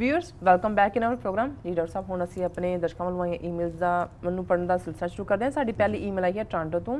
Viewers welcome back in our program जी doctor साहब हुण असीं अपने दर्शकों ਵੱਲੋਂ ਆਈਆਂ ਈਮੇਲਸ ਦਾ ਮੈਨੂੰ ਪੜਨ ਦਾ ਸਿਲਸਿਲਾ ਸ਼ੁਰੂ ਕਰਦੇ ਹਾਂ। ਸਾਡੀ ਪਹਿਲੀ ਈਮੇਲ ਆਈ ਹੈ ਟੋਰਾਂਟੋ ਤੋਂ।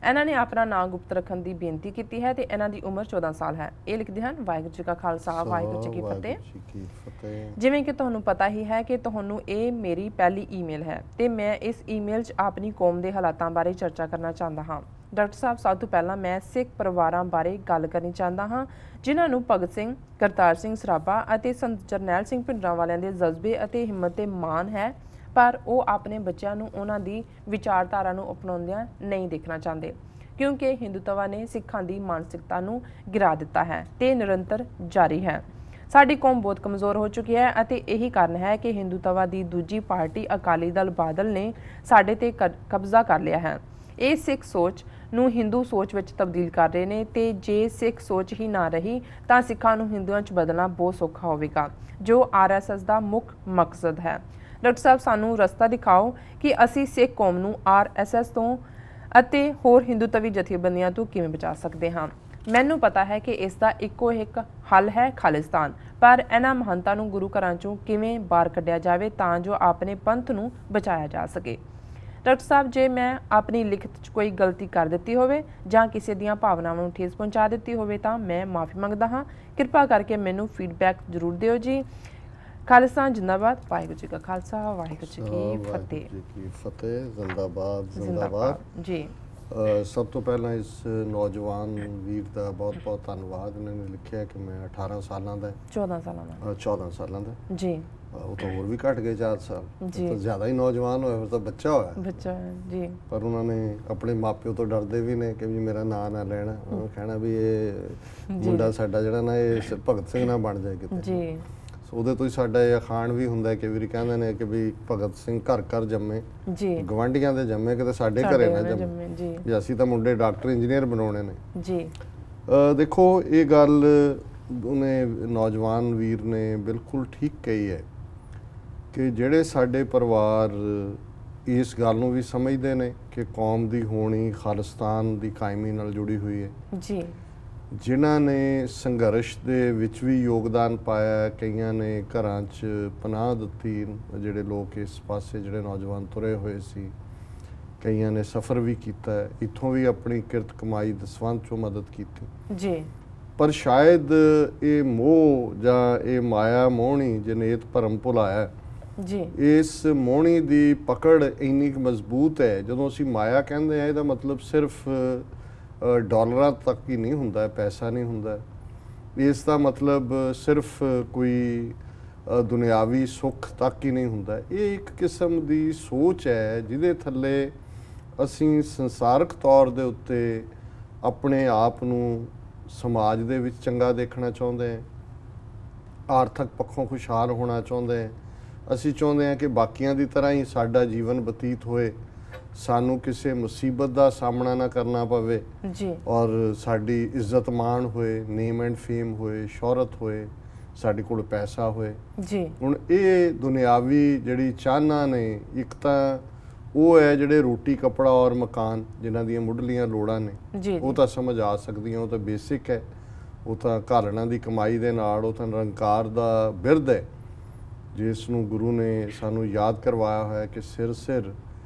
ਇਹਨਾਂ ਨੇ ਆਪਣਾ ਨਾਮ ਗੁਪਤ ਰੱਖਣ ਦੀ ਬੇਨਤੀ ਕੀਤੀ ਹੈ ਤੇ ਇਹਨਾਂ ਦੀ ਉਮਰ 14 ਸਾਲ ਹੈ। ਇਹ ਲਿਖਦੇ ਹਨ ਵਾਹਿਗੁਰੂ ਜੀ ਕਾ ਖਾਲਸਾ ਵਾਹਿਗੁਰੂ ਜੀ ਕੀ ਫਤਿਹ। ਜਿਵੇਂ ਕਿ ਤੁਹਾਨੂੰ ਪਤਾ ਹੀ ਹੈ ਕਿ ਤੁਹਾਨੂੰ ਇਹ ਮੇਰੀ ਪਹਿਲੀ ਈਮੇਲ ਹੈ ਤੇ ਮੈਂ ਇਸ ਈਮੇਲ 'ਚ ਆਪਣੀ ਕੌਮ ਦੇ ਹਾਲਾਤਾਂ ਬਾਰੇ ਚਰਚਾ ਕਰਨਾ ਚਾਹੁੰਦਾ ਹਾਂ। ਡਾਕਟਰ ਸਾਹਿਬ ਸਭ ਤੋਂ ਪਹਿਲਾਂ ਮੈਂ ਸਿੱਖ ਪਰਿਵਾਰਾਂ ਬਾਰੇ ਗੱਲ ਕਰਨੀ ਚਾਹੁੰਦਾ ਹਾਂ ਜਿਨ੍ਹਾਂ ਨੂੰ ਭਗਤ ਸਿੰਘ, ਕਰਤਾਰ ਸਿੰਘ ਸਰਾਭਾ ਅਤੇ ਸੰਤ ਜਰਨੈਲ ਸਿੰਘ ਭਿੰਡਰਾਂਵਾਲਿਆਂ ਦੇ ਜਜ਼ਬੇ ਅਤੇ ਹਿੰਮਤ ਤੇ ਮਾਣ ਹੈ, ਪਰ ਉਹ ਆਪਣੇ ਬੱਚਿਆਂ ਨੂੰ ਉਹਨਾਂ ਦੀ ਵਿਚਾਰਧਾਰਾ ਨੂੰ ਅਪਣਾਉਂਦਿਆਂ ਨਹੀਂ ਦੇਖਣਾ ਚਾਹੁੰਦੇ ਕਿਉਂਕਿ ਹਿੰਦੂਤਵਾ ਨੇ ਸਿੱਖਾਂ ਦੀ ਮਾਨਸਿਕਤਾ ਨੂੰ ਗਿਰਾ ਦਿੱਤਾ ਹੈ ਤੇ ਨਿਰੰਤਰ ਜਾਰੀ ਹੈ। ਸਾਡੀ ਕੌਮ ਬਹੁਤ ਕਮਜ਼ੋਰ ਹੋ ਚੁੱਕੀ ਹੈ ਅਤੇ ਇਹੀ ਕਾਰਨ ਹੈ ਕਿ ਹਿੰਦੂਤਵਾ ਦੀ ਦੂਜੀ ਪਾਰਟੀ ਅਕਾਲੀ ਦਲ ਬਾਦਲ ਨੇ ਸਾਡੇ ਤੇ ਕਬਜ਼ਾ ਕਰ ਲਿਆ ਹੈ। ਇਹ ਸਿੱਖ ਸੋਚ ਨੂੰ ਹਿੰਦੂ ਸੋਚ ਵਿੱਚ ਤਬਦੀਲ ਕਰ ਰਹੇ ਨੇ ਤੇ ਜੇ ਸਿੱਖ ਸੋਚ ਹੀ ਨਾ ਰਹੀ ਤਾਂ ਸਿੱਖਾਂ ਨੂੰ ਹਿੰਦੂਆਂ 'ਚ ਬਦਲਣਾ ਬਹੁਤ ਸੌਖਾ ਹੋਵੇਗਾ ਜੋ RSS ਦਾ ਮੁੱਖ ਮਕਸਦ ਹੈ। ਡਾਕਟਰ ਸਾਹਿਬ ਸਾਨੂੰ ਰਸਤਾ ਦਿਖਾਓ ਕਿ ਅਸੀਂ ਸਿੱਖ ਕੌਮ ਨੂੰ RSS ਤੋਂ ਅਤੇ ਹੋਰ ਹਿੰਦੂਤਵੀ ਜਥੇਬੰਦੀਆਂ ਤੋਂ ਕਿਵੇਂ ਬਚਾ ਸਕਦੇ ਹਾਂ। ਮੈਨੂੰ ਪਤਾ ਹੈ ਕਿ ਇਸ ਦਾ ਇੱਕੋ ਇੱਕ ਹੱਲ ਹੈ ਖਾਲਿਸਤਾਨ, ਪਰ ਇਹਨਾਂ ਮਹੰਤਾਂ ਨੂੰ ਗੁਰੂ ਘਰਾਂ 'ਚੋਂ ਕਿਵੇਂ ਬਾਹਰ ਕੱਢਿਆ ਜਾਵੇ ਤਾਂ ਜੋ ਆਪਣੇ ਪੰਥ ਨੂੰ ਬਚਾਇਆ ਜਾ ਸਕੇ। ਡਾਕਟਰ ਸਾਹਿਬ ਜੇ ਮੈਂ ਆਪਣੀ ਲਿਖਤ 'ਚ ਕੋਈ ਗਲਤੀ ਕਰ ਦਿੱਤੀ ਹੋਵੇ ਜਾਂ ਕਿਸੇ ਦੀਆਂ ਭਾਵਨਾਵਾਂ ਨੂੰ ਠੇਸ ਪਹੁੰਚਾ ਦਿੱਤੀ ਹੋਵੇ ਤਾਂ ਮੈਂ ਮਾਫੀ ਮੰਗਦਾ ਹਾਂ। ਕਿਰਪਾ ਕਰਕੇ ਮੈਨੂੰ ਫੀਡਬੈਕ ਜ਼ਰੂਰ ਦਿਓ ਜੀ। ਖਾਲਿਸਤਾਨ ਜਿੰਦਾਬਾਦ। ਵਾਹਿਗੁਰੂ ਜੀ ਕਾ ਖਾਲਸਾ ਵਾਹਿਗੁਰੂ ਜੀ ਕੀ ਫਤਿਹ। ਜ਼ਿੰਦਾਬਾਦ ਜ਼ਿੰਦਾਬਾਦ ਜੀ। ਸਭ ਤੋਂ ਪਹਿਲਾਂ ਇਸ ਨੌਜਵਾਨ ਵੀਰ ਦਾ ਬਹੁਤ ਬਹੁਤ ਧੰਨਵਾਦ। ਇਹਨਾਂ ਨੇ ਲਿਖਿਆ ਕਿ ਮੈਂ 18 ਸਾਲਾਂ ਦਾ 14 ਸਾਲਾਂ ਦਾ ਜੀ। ਉਹ ਤਾਂ ਹੋਰ ਵੀ ਘਟ ਗਏ 4 ਸਾਲ ਤਾਂ ਜ਼ਿਆਦਾ ਹੀ ਨੌਜਵਾਨ ਹੋਇਆ, ਫਿਰ ਤਾਂ ਬੱਚਾ ਹੋਇਆ ਜੀ। ਪਰ ਉਹਨਾਂ ਨੇ ਆਪਣੇ ਮਾਪਿਓ ਤੋਂ ਡਰਦੇ ਵੀ ਨੇ ਕਿ ਵੀ ਮੇਰਾ ਨਾਂ ਨਾ ਲੈਣਾ, ਉਹਨਾਂ ਕਹਿਣਾ ਵੀ ਇਹ ਮੁੰਡਾ ਸਾਡਾ ਜਿਹੜਾ ਨਾ ਇਹ ਭਗਤ ਸਿੰਘ ਨਾ ਬਣ ਜਾਏ ਕਿਤੇ ਜੀ। ਸੋ ਉਹਦੇ ਤੋਂ ਹੀ ਸਾਡਾ ਇਹ ਅਖਾਣ ਵੀ ਹੁੰਦਾ ਕਿ ਵੀਰ ਕਹਿੰਦੇ ਨੇ ਕਿ ਵੀ ਭਗਤ ਸਿੰਘ ਘਰ ਘਰ ਜੰਮੇ ਜੀ, ਗਵਾਂਢੀਆਂ ਦੇ ਜੰਮੇ ਕਿਤੇ ਸਾਡੇ ਘਰੇ ਨਾ ਜੰਮੇ ਜੀ। ਅਸੀਂ ਤਾਂ ਮੁੰਡੇ ਡਾਕਟਰ ਇੰਜੀਨੀਅਰ ਬਣਾਉਣੇ ਨੇ ਜੀ। ਦੇਖੋ ਇਹ ਗੱਲ ਉਹਨੇ ਨੌਜਵਾਨ ਵੀਰ ਨੇ ਬਿਲਕੁਲ ਠੀਕ ਕਹੀ ਹੈ ਕਿ ਜਿਹੜੇ ਸਾਡੇ ਪਰਿਵਾਰ ਇਸ ਗੱਲ ਨੂੰ ਵੀ ਸਮਝਦੇ ਨੇ ਕਿ ਕੌਮ ਦੀ ਹੋਣੀ ਖਾਲਿਸਤਾਨ ਦੀ ਕਾਇਮੀ ਨਾਲ ਜੁੜੀ ਹੋਈ ਹੈ ਜੀ, ਜਿਨ੍ਹਾਂ ਨੇ ਸੰਘਰਸ਼ ਦੇ ਵਿੱਚ ਵੀ ਯੋਗਦਾਨ ਪਾਇਆ, ਕਈਆਂ ਨੇ ਘਰਾਂ 'ਚ ਪਨਾਹ ਦਿੱਤੀ, ਜਿਹੜੇ ਲੋਕ ਇਸ ਪਾਸੇ ਜਿਹੜੇ ਨੌਜਵਾਨ ਤੁਰੇ ਹੋਏ ਸੀ, ਕਈਆਂ ਨੇ ਸਫ਼ਰ ਵੀ ਕੀਤਾ, ਇੱਥੋਂ ਵੀ ਆਪਣੀ ਕਿਰਤ ਕਮਾਈ ਦੇ ਸੰਬੰਧ 'ਚੋਂ ਮਦਦ ਕੀਤੀ ਜੀ। ਪਰ ਸ਼ਾਇਦ ਇਹ ਮੋਹ ਜਾਂ ਇਹ ਮਾਇਆ ਮੋਹਣੀ ਜਨੇਤ ਭਰਮ ਭੁਲਾਇਆ ਜੀ, ਇਸ ਮੋਹਣੀ ਦੀ ਪਕੜ ਇੰਨੀ ਕੁ ਮਜ਼ਬੂਤ ਹੈ। ਜਦੋਂ ਅਸੀਂ ਮਾਇਆ ਕਹਿੰਦੇ ਆ ਇਹਦਾ ਮਤਲਬ ਸਿਰਫ ਡਾਲਰਾਂ ਤੱਕ ਹੀ ਨਹੀਂ ਹੁੰਦਾ, ਪੈਸਾ ਨਹੀਂ ਹੁੰਦਾ। ਇਸ ਦਾ ਮਤਲਬ ਸਿਰਫ ਕੋਈ ਦੁਨਿਆਵੀ ਸੁੱਖ ਤੱਕ ਹੀ ਨਹੀਂ ਹੁੰਦਾ। ਇਹ ਇੱਕ ਕਿਸਮ ਦੀ ਸੋਚ ਹੈ ਜਿਹਦੇ ਥੱਲੇ ਅਸੀਂ ਸੰਸਾਰਕ ਤੌਰ ਦੇ ਉੱਤੇ ਆਪਣੇ ਆਪ ਨੂੰ ਸਮਾਜ ਦੇ ਵਿੱਚ ਚੰਗਾ ਦੇਖਣਾ ਚਾਹੁੰਦੇ ਹਾਂ, ਆਰਥਿਕ ਪੱਖੋਂ ਖੁਸ਼ਹਾਲ ਹੋਣਾ ਚਾਹੁੰਦੇ ਹਾਂ। ਅਸੀਂ ਚਾਹੁੰਦੇ ਹਾਂ ਕਿ ਬਾਕੀਆਂ ਦੀ ਤਰ੍ਹਾਂ ਹੀ ਸਾਡਾ ਜੀਵਨ ਬਤੀਤ ਹੋਏ, ਸਾਨੂੰ ਕਿਸੇ ਮੁਸੀਬਤ ਦਾ ਸਾਹਮਣਾ ਨਾ ਕਰਨਾ ਪਵੇ ਜੀ, ਔਰ ਸਾਡੀ ਇੱਜ਼ਤ ਮਾਣ ਹੋਏ, ਨੇਮ ਐਂਡ ਫੇਮ ਹੋਏ, ਸ਼ੋਹਰਤ ਹੋਏ, ਸਾਡੇ ਕੋਲ ਪੈਸਾ ਹੋਏ ਜੀ। ਹੁਣ ਇਹ ਦੁਨਿਆਵੀ ਜਿਹੜੀ ਚਾਹਨਾ ਨੇ, ਇੱਕ ਤਾਂ ਉਹ ਹੈ ਜਿਹੜੇ ਰੋਟੀ ਕੱਪੜਾ ਔਰ ਮਕਾਨ ਜਿਨ੍ਹਾਂ ਦੀਆਂ ਮੁੱਢਲੀਆਂ ਲੋੜਾਂ ਨੇ, ਉਹ ਤਾਂ ਸਮਝ ਆ ਸਕਦੀਆਂ, ਉਹ ਤਾਂ ਬੇਸਿਕ ਹੈ, ਉਹ ਤਾਂ ਘਾਲਣਾ ਦੀ ਕਮਾਈ ਦੇ ਨਾਲ, ਉਹ ਤਾਂ ਨਿਰੰਕਾਰ ਦਾ ਬਿਰਧ ਹੈ ਜਿਸ ਨੂੰ ਗੁਰੂ ਨੇ ਸਾਨੂੰ ਯਾਦ ਕਰਵਾਇਆ ਹੋਇਆ ਕਿ ਸਿਰ ਸਿਰ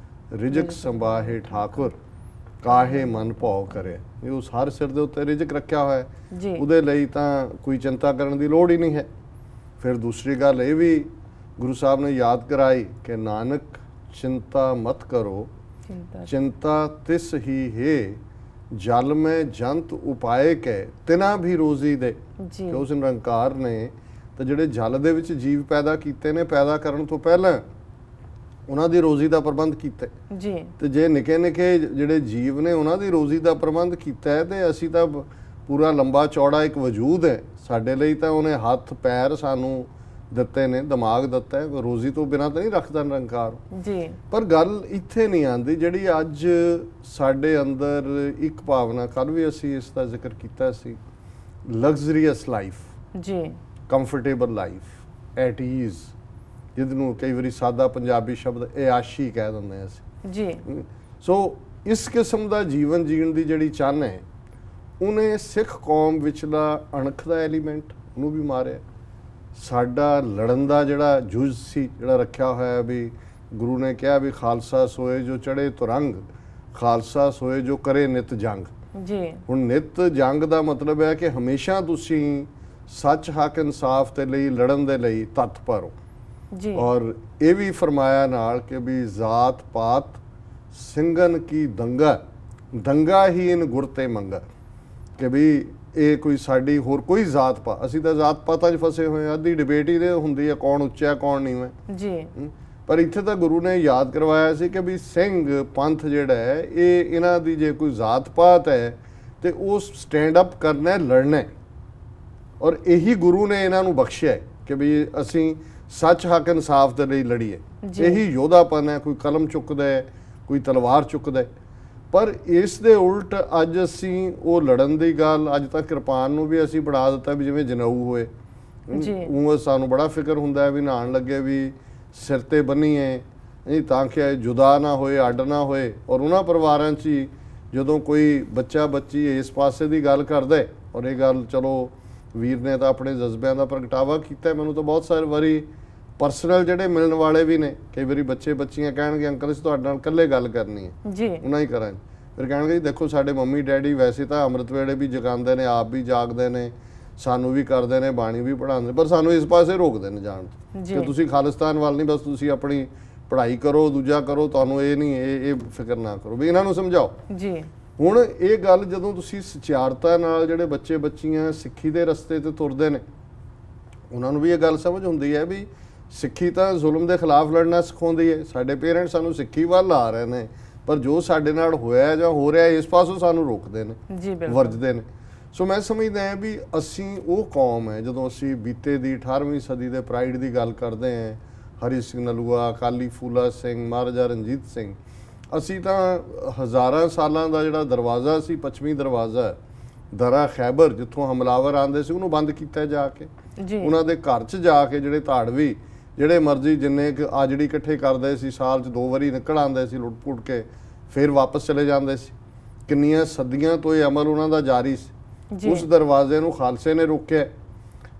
ਰਿਜਕ ਸੰਭਾਹੇ ਠਾਕੁਰ ਕਾਹੇ ਮਨ ਭਉ ਕਰੇ। ਇਹ ਉਸ ਹਰ ਸਿਰ ਦੇ ਉੱਤੇ ਰਿਜਕ ਰੱਖਿਆ ਹੋਇਆ ਹੈ, ਉਹਦੇ ਲਈ ਤਾਂ ਕੋਈ ਚਿੰਤਾ ਕਰਨ ਦੀ ਲੋੜ ਹੀ ਨਹੀਂ ਹੈ। ਫਿਰ ਦੂਸਰੀ ਗੱਲ ਇਹ ਵੀ ਗੁਰੂ ਸਾਹਿਬ ਨੇ ਯਾਦ ਕਰਾਈ ਕਿ ਨਾਨਕ ਚਿੰਤਾ ਮਤ ਕਰੋ, ਚਿੰਤਾ ਤਿਸ ਹੀ ਹੈ ਜਲ ਮੈਂ ਜੰਤ ਉਪਾਏ ਕੈ ਤਿਨਾ ਵੀ ਰੋਜ਼ੀ ਦੇ। ਕਿ ਉਸ ਨਿਰੰਕਾਰ ਨੇ ਤਾਂ ਜਿਹੜੇ ਜਲ ਦੇ ਵਿੱਚ ਜੀਵ ਪੈਦਾ ਕੀਤੇ ਨੇ, ਪੈਦਾ ਕਰਨ ਤੋਂ ਪਹਿਲਾਂ ਉਹਨਾਂ ਦੀ ਰੋਜ਼ੀ ਦਾ ਪ੍ਰਬੰਧ ਕੀਤਾ ਜੀ। ਤੇ ਜੇ ਨਿੱਕੇ ਨਿੱਕੇ ਜਿਹੜੇ ਜੀਵ ਨੇ ਉਹਨਾਂ ਦੀ ਰੋਜ਼ੀ ਦਾ ਪ੍ਰਬੰਧ ਕੀਤਾ ਹੈ ਤੇ ਅਸੀਂ ਤਾਂ ਪੂਰਾ ਲੰਬਾ ਚੌੜਾ ਇੱਕ ਵਜੂਦ ਹੈ, ਸਾਡੇ ਲਈ ਤਾਂ ਉਹਨੇ ਹੱਥ ਪੈਰ ਸਾਨੂੰ ਦਿੱਤੇ ਨੇ, ਦਿਮਾਗ ਦਿੱਤਾ ਹੈ, ਰੋਜ਼ੀ ਤੋਂ ਬਿਨਾਂ ਤਾਂ ਨਹੀਂ ਰੱਖਦਾ ਨਿਰੰਕਾਰ ਜੀ। ਪਰ ਗੱਲ ਇੱਥੇ ਨਹੀਂ ਆਉਂਦੀ ਜਿਹੜੀ ਅੱਜ ਸਾਡੇ ਅੰਦਰ ਇੱਕ ਭਾਵਨਾ, ਕੱਲ੍ਹ ਵੀ ਅਸੀਂ ਇਸ ਦਾ ਜ਼ਿਕਰ ਕੀਤਾ ਸੀ, ਲਗਜ਼ਰੀਅਸ ਲਾਈਫ ਜੀ, ਕੰਫਰਟੇਬਲ ਲਾਈਫ, ਐਟ ਈਜ਼, ਜਿਹਨੂੰ ਕਈ ਵਾਰੀ ਸਾਦਾ ਪੰਜਾਬੀ ਸ਼ਬਦ ਇਆਸ਼ੀ ਕਹਿ ਦਿੰਦੇ ਹਾਂ ਅਸੀਂ ਜੀ। ਸੋ ਇਸ ਕਿਸਮ ਦਾ ਜੀਵਨ ਜੀਣ ਦੀ ਜਿਹੜੀ ਚਾਹਨਾ ਹੈ ਉਹਨੇ ਸਿੱਖ ਕੌਮ ਵਿਚਲਾ ਅਣਖ ਦਾ ਐਲੀਮੈਂਟ ਉਹਨੂੰ ਵੀ ਮਾਰਿਆ, ਸਾਡਾ ਲੜਨ ਦਾ ਜਿਹੜਾ ਜੁਜ਼ ਸੀ, ਜਿਹੜਾ ਰੱਖਿਆ ਹੋਇਆ ਵੀ ਗੁਰੂ ਨੇ ਕਿਹਾ ਵੀ ਖਾਲਸਾ ਸੋਏ ਜੋ ਚੜੇ ਤੁਰੰਗ, ਖਾਲਸਾ ਸੋਏ ਜੋ ਕਰੇ ਨਿਤ ਜੰਗ। ਜੀ ਹੁਣ ਨਿਤ ਜੰਗ ਦਾ ਮਤਲਬ ਹੈ ਕਿ ਹਮੇਸ਼ਾ ਤੁਸੀਂ ਸੱਚ ਹੱਕ ਇਨਸਾਫ ਦੇ ਲਈ ਲੜਨ ਦੇ ਲਈ ਤਤਪਰ ਹੋ। ਜੀ ਔਰ ਇਹ ਵੀ ਫਰਮਾਇਆ ਨਾਲ ਕਿ ਵੀ ਜ਼ਾਤ ਪਾਤ ਸਿੰਘਨ ਕੀ ਦੰਗਾ, ਦੰਗਾ ਹੀ ਇਨ ਗੁਰ ਤੇ ਮੰਗਾ, ਕਿ ਵੀ ਇਹ ਕੋਈ ਸਾਡੀ ਹੋਰ ਕੋਈ ਜ਼ਾਤ ਪਾਤ, ਅਸੀਂ ਤਾਂ ਜ਼ਾਤ ਪਾਤਾਂ 'ਚ ਫਸੇ ਹੋਏ ਆ, ਅੱਧੀ ਡਿਬੇਟ ਹੀ ਹੁੰਦੀ ਹੈ ਕੌਣ ਉੱਚਾ ਕੌਣ ਨੀਵਾਂ। ਜੀ ਪਰ ਇੱਥੇ ਤਾਂ ਗੁਰੂ ਨੇ ਯਾਦ ਕਰਵਾਇਆ ਸੀ ਕਿ ਵੀ ਸਿੰਘ ਪੰਥ ਜਿਹੜਾ ਹੈ ਇਹ ਇਹਨਾਂ ਦੀ ਜੇ ਕੋਈ ਜ਼ਾਤ ਪਾਤ ਹੈ ਤੇ ਉਹ ਸਟੈਂਡ ਅਪ ਕਰਨਾ ਹੈ, ਲੜਨਾ ਹੈ। ਔਰ ਇਹੀ ਗੁਰੂ ਨੇ ਇਹਨਾਂ ਨੂੰ ਬਖਸ਼ਿਆ ਹੈ ਕਿ ਵੀ ਅਸੀਂ ਸੱਚ ਹੱਕ ਇਨਸਾਫ ਦੇ ਲਈ ਲੜੀਏ। ਇਹੀ ਯੋਧਾਪਨ ਹੈ, ਕੋਈ ਕਲਮ ਚੁੱਕਦਾ ਹੈ, ਕੋਈ ਤਲਵਾਰ ਚੁੱਕਦਾ ਹੈ। ਪਰ ਇਸ ਦੇ ਉਲਟ ਅੱਜ ਅਸੀਂ ਉਹ ਲੜਨ ਦੀ ਗੱਲ, ਅੱਜ ਤੱਕ ਕਿਰਪਾਨ ਨੂੰ ਵੀ ਅਸੀਂ ਬਣਾ ਦਿੱਤਾ ਵੀ ਜਿਵੇਂ ਜਨੇਊ ਹੋਏ। ਉਹ ਸਾਨੂੰ ਬੜਾ ਫਿਕਰ ਹੁੰਦਾ ਹੈ ਵੀ ਨਹਾਉਣ ਲੱਗੇ ਵੀ ਸਿਰ ਤੇ ਬੰਨੀਏ ਨਹੀਂ ਤਾਂ ਕਿ ਜੁਦਾ ਨਾ ਹੋਏ, ਅੱਡ ਨਾ ਹੋਏ। ਔਰ ਉਹਨਾਂ ਪਰਿਵਾਰਾਂ 'ਚ ਹੀ ਜਦੋਂ ਕੋਈ ਬੱਚਾ ਬੱਚੀ ਇਸ ਪਾਸੇ ਦੀ ਗੱਲ ਕਰਦਾ ਹੈ, ਔਰ ਇਹ ਗੱਲ ਚਲੋ ਵੀਰ ਨੇ ਤਾਂ ਆਪਣੇ ਜਜ਼ਬਿਆਂ ਦਾ ਪ੍ਰਗਟਾਵਾ ਕੀਤਾ। ਮੈਨੂੰ ਤਾਂ ਬਹੁਤ ਸਾਰੇ ਵਾਰੀ ਪਰਸਨਲ ਜਿਹੜੇ ਮਿਲਣ ਵਾਲੇ ਵੀ ਨੇ, ਕਈ ਵਾਰੀ ਬੱਚੇ ਬੱਚੀਆਂ ਕਹਿਣਗੇ ਅੰਕਲ ਅਸੀਂ ਤੁਹਾਡੇ ਨਾਲ ਇਕੱਲੇ ਗੱਲ ਕਰਨੀ ਹੈ ਜੀ, ਉਹਨਾਂ ਹੀ ਕਰਾਂਗੇ। ਫਿਰ ਕਹਿਣਗੇ ਜੀ ਦੇਖੋ ਸਾਡੇ ਮੰਮੀ ਡੈਡੀ ਵੈਸੇ ਤਾਂ ਅੰਮ੍ਰਿਤ ਵੇਲੇ ਵੀ ਜਗਾਉਂਦੇ ਨੇ, ਆਪ ਵੀ ਜਾਗਦੇ ਨੇ, ਸਾਨੂੰ ਵੀ ਕਰਦੇ ਨੇ, ਬਾਣੀ ਵੀ ਪੜ੍ਹਾਉਂਦੇ ਨੇ, ਪਰ ਸਾਨੂੰ ਇਸ ਪਾਸੇ ਰੋਕਦੇ ਨੇ ਜਾਣ ਤੋਂ ਕਿ ਤੁਸੀਂ ਖਾਲਿਸਤਾਨ ਵੱਲ ਨਹੀਂ, ਬਸ ਤੁਸੀਂ ਆਪਣੀ ਪੜ੍ਹਾਈ ਕਰੋ, ਦੂਜਾ ਕਰੋ, ਤੁਹਾਨੂੰ ਇਹ ਨਹੀਂ, ਇਹ ਫਿਕਰ ਨਾ ਕਰੋ। ਵੀ ਇਹਨਾਂ ਨੂੰ ਸਮਝਾਓ। ਜੀ ਹੁਣ ਇਹ ਗੱਲ ਜਦੋਂ ਤੁਸੀਂ ਸਚਿਆਰਤਾ ਨਾਲ ਜਿਹੜੇ ਬੱਚੇ ਬੱਚੀਆਂ ਸਿੱਖੀ ਦੇ ਰਸਤੇ ਤੇ ਤੁਰਦੇ ਨੇ, ਉਹਨਾਂ ਨੂੰ ਵੀ ਇਹ ਗੱਲ ਸਮਝ ਹੁੰਦੀ ਹੈ ਵੀ ਸਿੱਖੀ ਤਾਂ ਜ਼ੁਲਮ ਦੇ ਖਿਲਾਫ ਲੜਨਾ ਸਿਖਾਉਂਦੀ ਹੈ। ਸਾਡੇ ਪੇਰੈਂਟਸ ਸਾਨੂੰ ਸਿੱਖੀ ਵੱਲ ਲਾ ਰਹੇ ਨੇ, ਪਰ ਜੋ ਸਾਡੇ ਨਾਲ ਹੋਇਆ ਜਾਂ ਹੋ ਰਿਹਾ ਇਸ ਪਾਸੋਂ ਸਾਨੂੰ ਰੋਕਦੇ ਨੇ, ਵਰਜਦੇ ਨੇ। ਸੋ ਮੈਂ ਸਮਝਦਾ ਹਾਂ ਵੀ ਅਸੀਂ ਉਹ ਕੌਮ ਹੈ, ਜਦੋਂ ਅਸੀਂ ਬੀਤੇ ਦੀ 18ਵੀਂ ਸਦੀ ਦੇ ਪ੍ਰਾਈਡ ਦੀ ਗੱਲ ਕਰਦੇ ਹਾਂ, ਹਰੀ ਸਿੰਘ ਨਲੂਆ, ਅਕਾਲੀ ਫੂਲਾ ਸਿੰਘ, ਮਹਾਰਾਜਾ ਰਣਜੀਤ ਸਿੰਘ, ਅਸੀਂ ਤਾਂ ਹਜ਼ਾਰਾਂ ਸਾਲਾਂ ਦਾ ਜਿਹੜਾ ਦਰਵਾਜ਼ਾ ਸੀ, ਪੱਛਮੀ ਦਰਵਾਜ਼ਾ ਦਰਾ ਖੈਬਰ, ਜਿੱਥੋਂ ਹਮਲਾਵਰ ਆਉਂਦੇ ਸੀ, ਉਹਨੂੰ ਬੰਦ ਕੀਤਾ ਜਾ ਕੇ। ਉਹਨਾਂ ਦੇ ਘਰ 'ਚ ਜਾ ਕੇ ਜਿਹੜੇ ਧਾੜਵੀ ਜਿਹੜੇ ਮਰਜ਼ੀ ਜਿੰਨੇ ਕੁ ਆਜੜੀ ਇਕੱਠੇ ਕਰਦੇ ਸੀ, ਸਾਲ 'ਚ 2 ਵਾਰੀ ਨਿਕਲ ਆਉਂਦੇ ਸੀ ਲੁੱਟ ਪੁੱਟ ਕੇ, ਫਿਰ ਵਾਪਸ ਚਲੇ ਜਾਂਦੇ ਸੀ। ਕਿੰਨੀਆਂ ਸਦੀਆਂ ਤੋਂ ਇਹ ਅਮਲ ਉਹਨਾਂ ਦਾ ਜਾਰੀ ਸੀ। ਉਸ ਦਰਵਾਜ਼ੇ ਨੂੰ ਖਾਲਸੇ ਨੇ ਰੋਕਿਆ।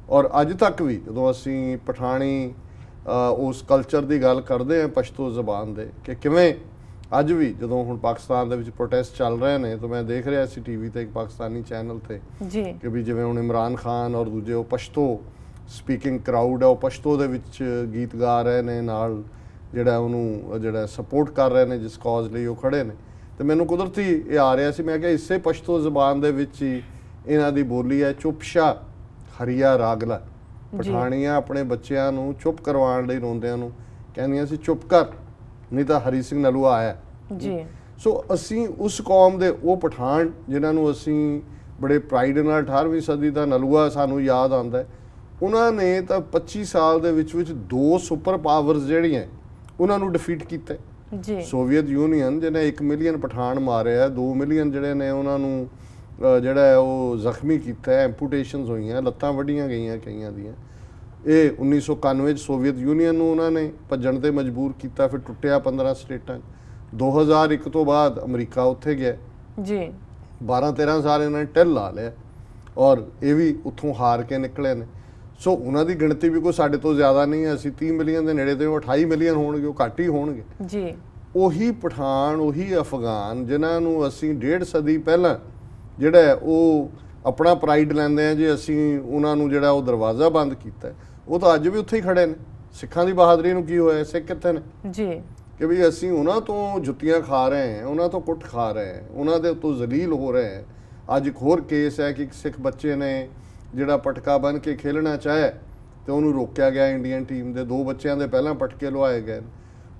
ਔਰ ਅੱਜ ਤੱਕ ਵੀ ਜਦੋਂ ਅਸੀਂ ਪਠਾਣੀ ਉਸ ਕਲਚਰ ਦੀ ਗੱਲ ਕਰਦੇ ਹਾਂ, ਪਸ਼ਤੋ ਜ਼ਬਾਨ ਦੇ, ਕਿ ਕਿਵੇਂ ਅੱਜ ਵੀ ਜਦੋਂ ਹੁਣ ਪਾਕਿਸਤਾਨ ਦੇ ਵਿੱਚ ਪ੍ਰੋਟੈਸਟ ਚੱਲ ਰਹੇ ਨੇ, ਤਾਂ ਮੈਂ ਦੇਖ ਰਿਹਾ ਸੀ ਟੀਵੀ ਤੇ ਇੱਕ ਪਾਕਿਸਤਾਨੀ ਚੈਨਲ ਤੇ ਕਿ ਵੀ ਜਿਵੇਂ ਹੁਣ ਇਮਰਾਨ ਖਾਨ ਔਰ ਦੂਜੇ ਉਹ ਪਸ਼ਤੋ ਸਪੀਕਿੰਗ ਕਰਾਊਡ ਹੈ, ਉਹ ਪਸ਼ਤੋ ਦੇ ਵਿੱਚ ਗੀਤ ਗਾ ਰਹੇ ਨੇ, ਨਾਲ ਜਿਹੜਾ ਉਹਨੂੰ ਜਿਹੜਾ ਸਪੋਰਟ ਕਰ ਰਹੇ ਨੇ, ਜਿਸ ਕਾਜ਼ ਲਈ ਉਹ ਖੜੇ ਨੇ। ਤੇ ਮੈਨੂੰ ਕੁਦਰਤੀ ਇਹ ਆ ਰਿਹਾ ਸੀ, ਮੈਂ ਕਿਹਾ ਇਸੇ ਪਸ਼ਤੋ ਜ਼ਬਾਨ ਦੇ ਵਿੱਚ ਹੀ ਇਹਨਾਂ ਦੀ ਬੋਲੀ ਹੈ, ਚੁੱਪਸ਼ਾ ਹਰੀਆ ਰਾਗਲਾ। ਪਠਾਣੀਆਂ ਆਪਣੇ ਬੱਚਿਆਂ ਨੂੰ ਚੁੱਪ ਕਰਵਾਉਣ ਲਈ ਰੋਂਦਿਆਂ ਨੂੰ ਕਹਿੰਦੀਆਂ ਸੀ ਚੁੱਪ ਕਰ, ਨਹੀਂ ਤਾਂ ਹਰੀ ਸਿੰਘ ਨਲੂਆ ਆਇਆ। ਸੋ ਅਸੀਂ ਉਸ ਕੌਮ ਦੇ ਉਹ ਪਠਾਨ ਜਿਨ੍ਹਾਂ ਨੂੰ ਅਸੀਂ ਬੜੇ ਪ੍ਰਾਈਡ ਨਾਲ 18ਵੀਂ ਸਦੀ ਦਾ ਨਲੂਆ ਸਾਨੂੰ ਯਾਦ ਆਉਂਦਾ ਹੈ, ਉਹਨਾਂ ਨੇ ਤਾਂ 25 ਸਾਲ ਦੇ ਵਿੱਚ 2 ਸੁਪਰ ਪਾਵਰਸ ਜਿਹੜੀਆਂ ਉਹਨਾਂ ਨੂੰ ਡਿਫੀਟ ਕੀਤਾ। ਸੋਵੀਅਤ ਯੂਨੀਅਨ ਜਿਹਨੇ 1 ਮਿਲੀਅਨ ਪਠਾਨ ਮਾਰਿਆ, 2 ਮਿਲੀਅਨ ਜਿਹੜੇ ਨੇ ਉਹਨਾਂ ਨੂੰ ਜਿਹੜਾ ਹੈ ਉਹ ਜ਼ਖਮੀ ਕੀਤਾ, ਐਂਪੂਟੇਸ਼ਨਸ ਹੋਈਆਂ, ਲੱਤਾਂ ਵੱਢੀਆਂ ਗਈਆਂ ਕਈਆਂ ਦੀਆਂ। ਇਹ 1991 'ਚ ਸੋਵੀਅਤ ਯੂਨੀਅਨ ਨੂੰ ਉਹਨਾਂ ਨੇ ਭੱਜਣ ਤੇ ਮਜਬੂਰ ਕੀਤਾ, ਫਿਰ ਟੁੱਟਿਆ 15 ਸਟੇਟਾਂ 'ਚ। 2001 ਤੋਂ ਬਾਅਦ ਅਮਰੀਕਾ ਉੱਥੇ ਗਿਆ ਜੀ, 12-13 ਸਾਲ ਇਹਨਾਂ ਨੇ ਢਿੱਲ ਲਾ ਲਿਆ, ਔਰ ਇਹ ਵੀ ਉੱਥੋਂ ਹਾਰ ਕੇ ਨਿਕਲੇ ਨੇ। ਸੋ ਉਹਨਾਂ ਦੀ ਗਿਣਤੀ ਵੀ ਕੋਈ ਸਾਡੇ ਤੋਂ ਜ਼ਿਆਦਾ ਨਹੀਂ ਹੈ, ਅਸੀਂ 30 ਮਿਲੀਅਨ ਦੇ ਨੇੜੇ ਤੇ, ਉਹ 28 ਮਿਲੀਅਨ ਹੋਣਗੇ, ਉਹ ਘੱਟ ਹੀ ਹੋਣਗੇ ਜੀ। ਉਹੀ ਪਠਾਨ, ਉਹੀ ਅਫਗਾਨ ਜਿਨ੍ਹਾਂ ਨੂੰ ਅਸੀਂ 1.5 ਸਦੀ ਪਹਿਲਾਂ ਜਿਹੜਾ ਉਹ ਆਪਣਾ ਪ੍ਰਾਈਡ ਲੈਂਦੇ ਆ ਜੀ, ਅਸੀਂ ਉਹਨਾਂ ਨੂੰ ਜਿਹੜਾ ਉਹ ਦਰਵਾਜ਼ਾ ਬੰਦ ਕੀਤਾ, ਉਹ ਤਾਂ ਅੱਜ ਵੀ ਉੱਥੇ ਹੀ ਖੜੇ ਨੇ। ਸਿੱਖਾਂ ਦੀ ਬਹਾਦਰੀ ਨੂੰ ਕੀ ਹੋਇਆ, ਸਿੱਖ ਕਿੱਥੇ ਨੇ ਜੀ? ਕਿ ਵੀ ਅਸੀਂ ਉਹਨਾਂ ਤੋਂ ਜੁੱਤੀਆਂ ਖਾ ਰਹੇ ਹਾਂ, ਉਹਨਾਂ ਤੋਂ ਕੁੱਟ ਖਾ ਰਹੇ ਹਾਂ, ਉਹਨਾਂ ਦੇ ਉੱਤੋਂ ਜ਼ਲੀਲ ਹੋ ਰਹੇ ਹਾਂ। ਅੱਜ ਇੱਕ ਹੋਰ ਕੇਸ ਹੈ ਕਿ ਇੱਕ ਸਿੱਖ ਬੱਚੇ ਨੇ ਜਿਹੜਾ ਪਟਕਾ ਬਣ ਕੇ ਖੇਲਣਾ ਚਾਹਿਆ ਤੇ ਉਹਨੂੰ ਰੋਕਿਆ ਗਿਆ। ਇੰਡੀਅਨ ਟੀਮ ਦੇ 2 ਬੱਚਿਆਂ ਦੇ ਪਹਿਲਾਂ ਪਟਕੇ ਲਵਾਏ ਗਏ।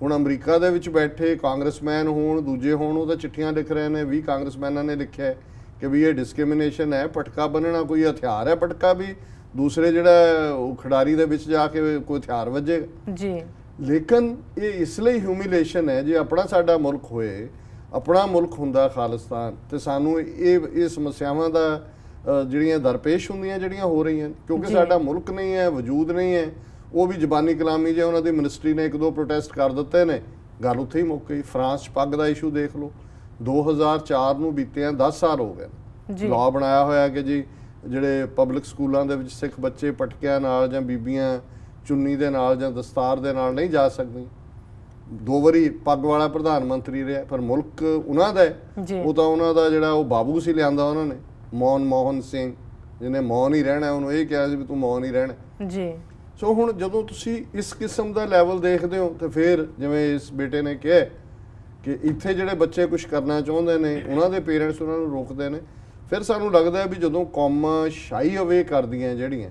ਹੁਣ ਅਮਰੀਕਾ ਦੇ ਵਿੱਚ ਬੈਠੇ ਕਾਂਗਰਸਮੈਨ ਹੋਣ, ਦੂਜੇ ਹੋਣ, ਉਹ ਤਾਂ ਚਿੱਠੀਆਂ ਲਿਖ ਰਹੇ ਨੇ। 20 ਕਾਂਗਰਸਮੈਨਾਂ ਨੇ ਲਿਖਿਆ ਕਿ ਵੀ ਇਹ ਡਿਸਕ੍ਰਿਮੀਨੇਸ਼ਨ ਹੈ, ਪਟਕਾ ਬੰਨਣਾ ਕੋਈ ਹਥਿਆਰ ਹੈ, ਪਟਕਾ ਵੀ ਦੂਸਰੇ ਜਿਹੜਾ ਉਹ ਖਿਡਾਰੀ ਦੇ ਵਿੱਚ ਜਾ ਕੇ ਕੋਈ ਹਥਿਆਰ ਵੱਜੇਗਾ ਜੀ। ਲੇਕਿਨ ਇਹ ਇਸ ਲਈ ਹਿਊਮਿਲੇਸ਼ਨ ਹੈ, ਜੇ ਆਪਣਾ ਸਾਡਾ ਮੁਲਕ ਹੋਏ, ਆਪਣਾ ਮੁਲਕ ਹੁੰਦਾ ਖਾਲਿਸਤਾਨ, ਤੇ ਸਾਨੂੰ ਇਹ ਸਮੱਸਿਆਵਾਂ ਦਾ ਜਿਹੜੀਆਂ ਦਰਪੇਸ਼ ਹੁੰਦੀਆਂ ਜਿਹੜੀਆਂ ਹੋ ਰਹੀਆਂ, ਕਿਉਂਕਿ ਸਾਡਾ ਮੁਲਕ ਨਹੀਂ ਹੈ, ਵਜੂਦ ਨਹੀਂ ਹੈ। ਉਹ ਵੀ ਜ਼ਬਾਨੀ ਕਲਾਮੀ, ਜੇ ਉਹਨਾਂ ਦੀ ਮਿਨਿਸਟਰੀ ਨੇ 1-2 ਪ੍ਰੋਟੈਸਟ ਕਰ ਦਿੱਤੇ ਨੇ, ਗੱਲ ਉੱਥੇ ਹੀ ਮੁੱਕ ਗਈ। ਫਰਾਂਸ 'ਚ ਪੱਗ ਦਾ ਇਸ਼ੂ ਦੇਖ ਲਓ, 2004 ਨੂੰ ਬੀਤਿਆਂ 10 ਸਾਲ ਹੋ ਗਏ। ਲਾਅ ਬਣਾਇਆ ਹੋਇਆ ਕਿ ਜੀ ਜਿਹੜੇ ਪਬਲਿਕ ਸਕੂਲਾਂ ਦੇ ਵਿੱਚ ਸਿੱਖ ਬੱਚੇ ਪਟਕਿਆਂ ਨਾਲ ਜਾਂ ਬੀਬੀਆਂ ਚੁੰਨੀ ਦੇ ਨਾਲ ਜਾਂ ਦਸਤਾਰ ਦੇ ਨਾਲ ਨਹੀਂ ਜਾ ਸਕਦੀਆਂ। 2 ਵਾਰੀ ਪੱਗ ਵਾਲਾ ਪ੍ਰਧਾਨ ਮੰਤਰੀ ਰਿਹਾ, ਪਰ ਮੁਲਕ ਉਹਨਾਂ ਦਾ ਹੈ। ਉਹ ਤਾਂ ਉਹਨਾਂ ਦਾ ਜਿਹੜਾ ਉਹ ਬਾਬੂ ਸੀ ਲਿਆਂਦਾ ਉਹਨਾਂ ਨੇ, ਮਨਮੋਹਨ ਸਿੰਘ, ਜਿਹਨੇ ਮੌਨ ਹੀ ਰਹਿਣਾ, ਉਹਨੂੰ ਇਹ ਕਿਹਾ ਸੀ ਵੀ ਤੂੰ ਮੌਨ ਹੀ ਰਹਿਣਾ ਜੀ। ਸੋ ਹੁਣ ਜਦੋਂ ਤੁਸੀਂ ਇਸ ਕਿਸਮ ਦਾ ਲੈਵਲ ਦੇਖਦੇ ਹੋ ਤੇ ਫਿਰ ਜਿਵੇਂ ਇਸ ਬੇਟੇ ਨੇ ਕਿਹਾ ਕਿ ਇੱਥੇ ਜਿਹੜੇ ਬੱਚੇ ਕੁਝ ਕਰਨਾ ਚਾਹੁੰਦੇ ਨੇ ਉਹਨਾਂ ਦੇ ਪੇਰੈਂਟਸ ਉਹਨਾਂ ਨੂੰ ਰੋਕਦੇ ਨੇ, ਫਿਰ ਸਾਨੂੰ ਲੱਗਦਾ ਵੀ ਜਦੋਂ ਕੌਮਾਂ ਸ਼ਾਈ ਅਵੇ ਕਰਦੀਆਂ ਜਿਹੜੀਆਂ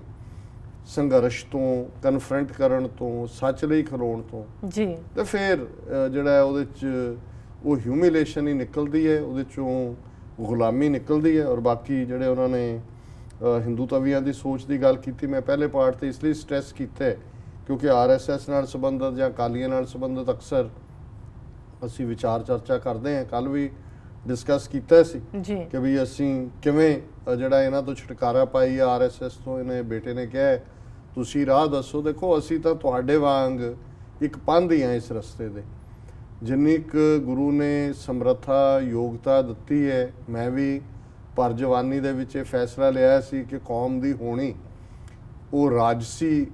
ਸੰਘਰਸ਼ ਤੋਂ, ਕਨਫਰੰਟ ਕਰਨ ਤੋਂ, ਸੱਚ ਲਈ ਖਲੋਣ ਤੋਂ ਜੀ, ਤੇ ਫਿਰ ਜਿਹੜਾ ਉਹਦੇ 'ਚ ਉਹ ਹਿਊਮਿਲੇਸ਼ਨ ਹੀ ਨਿਕਲਦੀ ਹੈ, ਉਹਦੇ 'ਚੋਂ ਗੁਲਾਮੀ ਨਿਕਲਦੀ ਹੈ। ਔਰ ਬਾਕੀ ਜਿਹੜੇ ਉਹਨਾਂ ਨੇ ਹਿੰਦੂ ਤਵੀਆਂ ਦੀ ਸੋਚ ਦੀ ਗੱਲ ਕੀਤੀ, ਮੈਂ ਪਹਿਲੇ ਪਾਰਟ ਤੇ ਇਸ ਲਈ ਸਟ੍ਰੈਸ ਕੀਤਾ ਕਿਉਂਕਿ RSS ਨਾਲ ਸੰਬੰਧਿਤ ਜਾਂ ਅਕਾਲੀਆਂ ਨਾਲ ਸੰਬੰਧਿਤ ਅਕਸਰ ਅਸੀਂ ਵਿਚਾਰ ਚਰਚਾ ਕਰਦੇ ਹਾਂ। ਕੱਲ ਵੀ ਡਿਸਕਸ ਕੀਤਾ ਸੀ ਕਿ ਵੀ ਅਸੀਂ ਕਿਵੇਂ ਜਿਹੜਾ ਇਹਨਾਂ ਤੋਂ ਛੁਟਕਾਰਾ ਪਾਈ RSS ਤੋਂ। ਇਹਨੇ ਬੇਟੇ ਨੇ ਕਿਹਾ ਤੁਸੀਂ ਰਾਹ ਦੱਸੋ। ਦੇਖੋ ਅਸੀਂ ਤਾਂ ਤੁਹਾਡੇ ਵਾਂਗ ਇੱਕ ਪੰਧ ਹੀ ਹਾਂ ਇਸ ਰਸਤੇ ਦੇ, ਜਿੰਨੀ ਕੁ ਗੁਰੂ ਨੇ ਸਮਰੱਥਾ ਯੋਗਤਾ ਦਿੱਤੀ ਹੈ। ਮੈਂ ਵੀ ਪਰ ਜਵਾਨੀ ਦੇ ਵਿੱਚ ਇਹ ਫੈਸਲਾ ਲਿਆ ਸੀ ਕਿ ਕੌਮ ਦੀ ਹੋਣੀ ਉਹ ਰਾਜਸੀ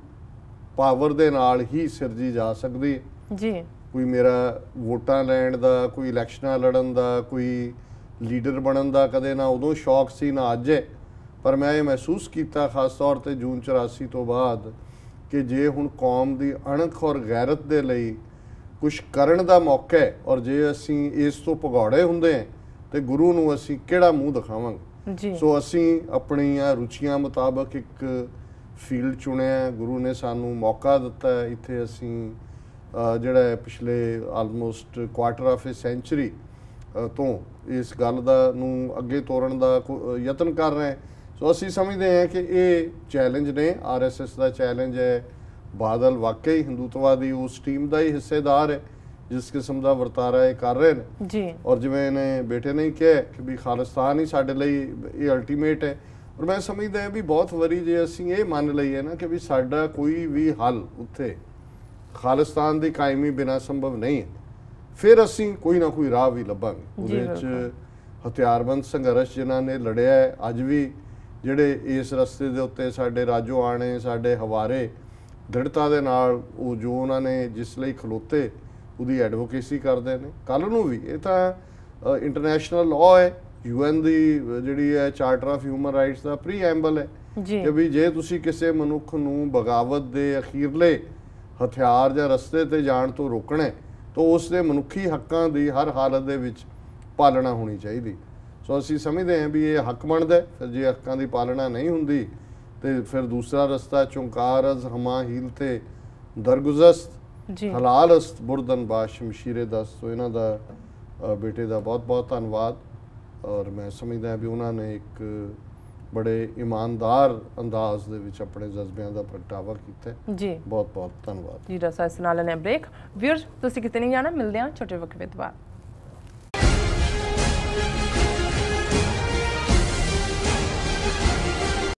ਪਾਵਰ ਦੇ ਨਾਲ ਹੀ ਸਿਰਜੀ ਜਾ ਸਕਦੀ ਹੈ ਜੀ। ਕੋਈ ਮੇਰਾ ਵੋਟਾਂ ਲੈਣ ਦਾ, ਕੋਈ ਇਲੈਕਸ਼ਨਾਂ ਲੜਨ ਦਾ, ਕੋਈ ਲੀਡਰ ਬਣਨ ਦਾ ਕਦੇ ਨਾ ਉਦੋਂ ਸ਼ੌਕ ਸੀ ਨਾ ਅੱਜ ਹੈ। ਪਰ ਮੈਂ ਇਹ ਮਹਿਸੂਸ ਕੀਤਾ ਖਾਸ ਤੌਰ ਤੇ ਜੂਨ 84 ਤੋਂ ਬਾਅਦ ਕਿ ਜੇ ਹੁਣ ਕੌਮ ਦੀ ਅਣਖ ਔਰ ਗੈਰਤ ਦੇ ਲਈ ਕੁਝ ਕਰਨ ਦਾ ਮੌਕਾ ਹੈ, ਔਰ ਜੇ ਅਸੀਂ ਇਸ ਤੋਂ ਭਗੌੜੇ ਹੁੰਦੇ ਹਾਂ ਤੇ ਗੁਰੂ ਨੂੰ ਅਸੀਂ ਕਿਹੜਾ ਮੂੰਹ ਦਿਖਾਵਾਂਗੇ। ਸੋ ਅਸੀਂ ਆਪਣੀਆਂ ਰੁਚੀਆਂ ਮੁਤਾਬਕ ਇੱਕ ਫੀਲਡ ਚੁਣਿਆ, ਗੁਰੂ ਨੇ ਸਾਨੂੰ ਮੌਕਾ ਦਿੱਤਾ। ਇੱਥੇ ਅਸੀਂ ਜਿਹੜਾ ਪਿਛਲੇ almost quarter of a century ਤੋਂ ਇਸ ਗੱਲ ਦਾ ਨੂੰ ਅੱਗੇ ਤੋਰਨ ਦਾ ਯਤਨ ਕਰ ਰਹੇ। ਸੋ ਅਸੀਂ ਸਮਝਦੇ ਹਾਂ ਕਿ ਇਹ ਚੈਲੰਜ ਨੇ, RSS ਦਾ ਚੈਲੰਜ ਹੈ। ਬਾਦਲ ਵਾਕਈ ਹਿੰਦੂਤਵਾਦੀ ਉਸ ਟੀਮ ਦਾ ਹੀ ਹਿੱਸੇਦਾਰ ਹੈ ਜਿਸ ਕਿਸਮ ਦਾ ਵਰਤਾਰਾ ਇਹ ਕਰ ਰਹੇ ਨੇ ਜੀ। ਔਰ ਜਿਵੇਂ ਇਹਨੇ ਬੇਟੇ ਨੇ ਕਿਹਾ ਕਿ ਵੀ ਖਾਲਿਸਤਾਨ ਹੀ ਸਾਡੇ ਲਈ ਇਹ ਅਲਟੀਮੇਟ ਹੈ। ਔਰ ਮੈਂ ਸਮਝਦਾ ਹਾਂ ਵੀ ਬਹੁਤ ਵਾਰੀ ਜੇ ਅਸੀਂ ਇਹ ਮੰਨ ਲਈਏ ਨਾ ਕਿ ਵੀ ਸਾਡਾ ਕੋਈ ਵੀ ਹੱਲ ਉੱਥੇ ਖਾਲਿਸਤਾਨ ਦੀ ਕਾਇਮੀ ਬਿਨਾਂ ਸੰਭਵ ਨਹੀਂ ਹੈ, ਫਿਰ ਅਸੀਂ ਕੋਈ ਨਾ ਕੋਈ ਰਾਹ ਵੀ ਲੱਭਾਂਗੇ। ਉਹਦੇ ਵਿੱਚ ਹਥਿਆਰਬੰਦ ਸੰਘਰਸ਼ ਜਿਨ੍ਹਾਂ ਨੇ ਲੜਿਆ ਹੈ, ਅੱਜ ਵੀ ਜਿਹੜੇ ਇਸ ਰਸਤੇ ਦੇ ਉੱਤੇ ਸਾਡੇ ਰਾਜੋ ਆਣੇ, ਸਾਡੇ ਹਵਾਰੇ ਦ੍ਰਿੜਤਾ ਦੇ ਨਾਲ ਉਹ ਜੋ ਉਹਨਾਂ ਨੇ ਜਿਸ ਲਈ ਖਲੋਤੇ ਉਹਦੀ ਐਡਵੋਕੇਸੀ ਕਰਦੇ ਨੇ। ਕੱਲ ਨੂੰ ਵੀ ਇਹ ਤਾਂ ਇੰਟਰਨੈਸ਼ਨਲ ਲਾਅ ਹੈ, UN ਦੀ ਜਿਹੜੀ ਹੈ charter of human rights the preamble ਹੈ ਕਿ ਵੀ ਜੇ ਤੁਸੀਂ ਕਿਸੇ ਮਨੁੱਖ ਨੂੰ ਬਗਾਵਤ ਦੇ ਅਖੀਰਲੇ ਹਥਿਆਰ ਜਾਂ ਰਸਤੇ ਤੇ ਜਾਣ ਤੋਂ ਰੋਕਣਾ ਤਾਂ ਉਸ ਦੇ ਮਨੁੱਖੀ ਹੱਕਾਂ ਦੀ ਹਰ ਹਾਲਤ ਦੇ ਵਿੱਚ ਪਾਲਣਾ ਹੋਣੀ ਚਾਹੀਦੀ। ਸੋ ਅਸੀਂ ਸਮਝਦੇ ਹਾਂ ਵੀ ਇਹ ਹੱਕ ਬਣਦਾ। ਫਿਰ ਜੇ ਹੱਕਾਂ ਦੀ ਪਾਲਣਾ ਨਹੀਂ ਹੁੰਦੀ ਤੇ ਫਿਰ ਦੂਸਰਾ ਰਸਤਾ ਚੁੰਕਾਰ ਅਜ਼ ਹਮਾ ਹੀਲ ਤੇ ਦਰਗੁਜ਼ਸਤ ਹਲਾਲ ਅਸਤ ਬੁਰਦਨ ਬਾਸ਼ ਸ਼ਮਸ਼ੀਰੇ ਦਸਤ। ਸੋ ਇਹਨਾਂ ਦਾ ਬੇਟੇ ਦਾ ਬਹੁਤ ਬਹੁਤ ਧੰਨਵਾਦ। ਔਰ ਮੈਂ ਸਮਝਦਾ ਵੀ ਉਹਨਾਂ ਨੇ ਇੱਕ ਬੜੇ ਇਮਾਨਦਾਰ ਅੰਦਾਜ਼ ਦੇ ਵਿੱਚ ਆਪਣੇ ਜਜ਼ਬਿਆਂ ਦਾ ਪ੍ਰਗਟਾਵਾ ਕੀਤਾ ਜੀ। ਬਹੁਤ ਬਹੁਤ ਧੰਨਵਾਦ ਜੀ। ਰਸਾ ਇਸ ਨਾਲ ਨੇ ਬ੍ਰੇਕ। ਵੀਅਰਸ ਤੁਸੀਂ ਕਿਤੇ ਨਹੀਂ ਜਾਣਾ, ਮਿਲਦੇ ਹਾਂ ਛੋਟੇ ਵਕਫੇ ਤੋਂ ਬਾਅਦ।